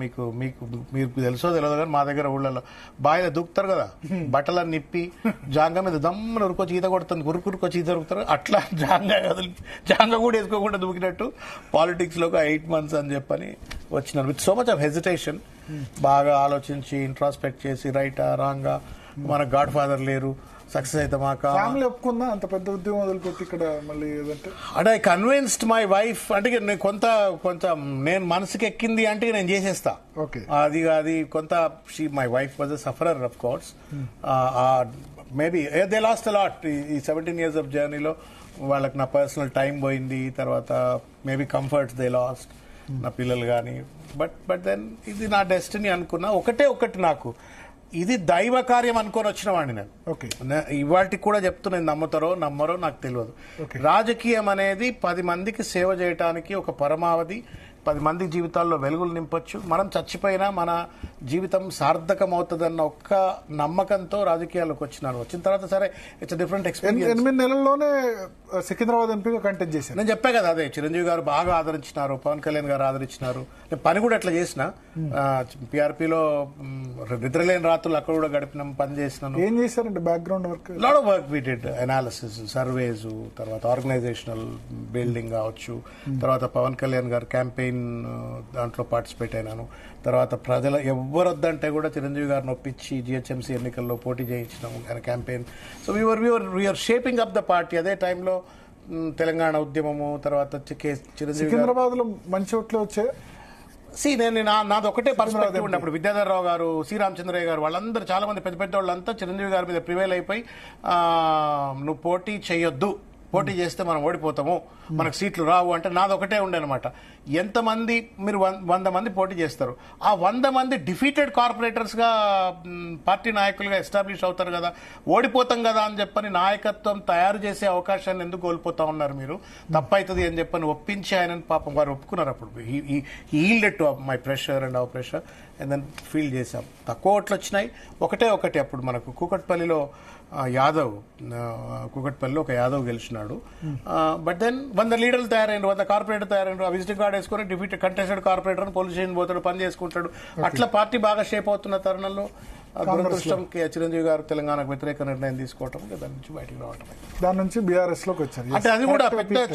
మీకు మీకు మీకు తెలుసో తెలియదు కానీ మా దగ్గర ఊళ్ళలో బాయిలో దూకుతారు కదా, బట్టలన్నీ నిప్పి జాంగ మీద దమ్మని ఉరుకొచ్చి ఈత కొడుతుంది, ఉరుకొచ్చి ఈత దొరుకుతారు. అట్లా జాంగ కూడా వేసుకోకుండా దూకినట్టు పాలిటిక్స్ లో 8 months అని చెప్పని వచ్చినాను. With so much of hesitation. బాగా ఆలోచించి ఇంట్రాస్పెక్ట్ చేసి రైటా రాంగా, మన గాడ్ ఫాదర్ లేరు, సక్సెస్ అయితే మాకు ఫ్యామిలీ ఒప్పుకుందా అంత పెద్ద ఉద్యోగం వదిలిపెట్టి ఇక్కడ మళ్ళీ ఏదంటే? అంటే ఐ కన్విన్స్డ్ మై వైఫ్. అంటే నేను కొంచెం నేను మనసుకి ఎక్కింది అంటే నేను చేసేస్తా. ఓకే, అది కొంత my wife was a sufferer of course. Maybe they last a lot ఈ 17 years ఆఫ్ జర్నీలో. వాళ్ళకి నా పర్సనల్ టైం పోయింది, తర్వాత మేబీ కంఫర్ట్స్ దే లాస్ట్, నా పిల్లలు కానీ. బట్ దెన్ ఇది నా డెస్టినీ అనుకున్నా. ఒకటి నాకు ఇది దైవ కార్యం అనుకొని వచ్చిన వాడిని నేను. ఓకే, ఇవాటికి కూడా చెప్తున్నా, నమ్మరో నాకు తెలియదు. రాజకీయం అనేది 10 మందికి సేవ చేయడానికి ఒక పరమావధి. 10 మంది జీవితాల్లో వెలుగులు నింపొచ్చు. మనం చచ్చిపోయినా మన జీవితం సార్థకం అవుతుందన్న ఒక్క నమ్మకంతో రాజకీయాల్లోకి వచ్చినాను. వచ్చిన తర్వాత సరే ఇట్స్ డిఫరెంట్ ఎక్స్పీరియన్స్. 8 నెలల్లోనే సికింద్రాబాద్ ఎంపీగా కంటెస్ట్ చేశాను. నేను చెప్పా కదా, అదే చిరంజీవి గారు బాగా ఆదరించినారు, పవన్ కళ్యాణ్ గారు ఆదరించినారు. నేను పని కూడా అట్లా చేసిన. పిఆర్పీలో నిద్రలేని రాత్రులు అక్కడ కూడా గడిపినాం, పని చేసినాను. ఏం చేశారంటే background work? Lot of work we did. Analysis, surveys, తర్వాత ఆర్గనైజేషనల్ బిల్డింగ్ కావచ్చు. తర్వాత పవన్ కళ్యాణ్ గారు క్యాంపెయిన్ దాంట్లో పార్టిసిపేట్ అయినాను. తర్వాత ప్రజలు ఎవ్వరు వద్దంటే కూడా చిరంజీవి గారిని ఒప్పించి జిహెచ్ఎంసీ ఎన్నికల్లో పోటీ చేయించినాము ఆయన campaign. So we are shaping up the party. అదే టైంలో తెలంగాణ ఉద్యమము, తర్వాత చిరంజీవి సికింద్రాబాద్ లో మంచి ఓట్లు వచ్చాయి. నేను నాది ఒకటే పర్స్పెక్టివ్ ఉండే. అప్పుడు విద్యాధరరావు గారు, శ్రీరామచంద్రయ్య గారు, వాళ్ళందరూ చాలా మంది పెద్ద వాళ్ళంతా చిరంజీవి గారి మీద ప్రివైల్ అయిపోయి నువ్వు పోటీ చేయొద్దు, పోటీ చేస్తే మనం ఓడిపోతాము, మనకు సీట్లు రావు అంటే నాది ఒకటే ఉండే అనమాట. ఎంతమంది మీరు 100 మంది పోటీ చేస్తారు, ఆ 100 మంది డిఫీటెడ్ కార్పొరేటర్స్ గా పార్టీ నాయకులుగా ఎస్టాబ్లిష్ అవుతారు కదా, ఓడిపోతాం కదా అని చెప్పని నాయకత్వం తయారు చేసే అవకాశాన్ని ఎందుకు కోల్పోతా ఉన్నారు మీరు, తప్పవుతుంది అని చెప్పని ఒప్పించి ఆయన పాపం వారు ఒప్పుకున్నారు. అప్పుడు yielded to my pressure and our pressure and then feel చేశాం. తక్కువ ఓట్లు వచ్చినాయి. ఒకటి అప్పుడు మనకు కూకట్పల్లిలో యాదవ్, కూకట్పల్లిలో ఒక యాదవ్ గెలిచినాడు. బట్ దెన్ 100 లీడర్లు తయారైండు, 100 కార్పొరేటర్ తయారైండు. ఆ విజిటింగ్ కార్డు వేసుకుని డిఫీటెడ్ కంటెస్టెడ్ కార్పొరేటర్ అని పోలీస్ స్టేషన్ పోతాడు, పని చేసుకుంటాడు. అట్లా పార్టీ బాగా షేప్ అవుతున్న తరుణంలో దురదృష్టం చిరంజీవి గారు తెలంగాణకు వ్యతిరేక నిర్ణయం తీసుకోవటం, దాని నుంచి బయటకు రావటం, దాని నుంచి బీఆర్ఎస్ లోకి వచ్చారు. అంటే అది కూడా పెద్ద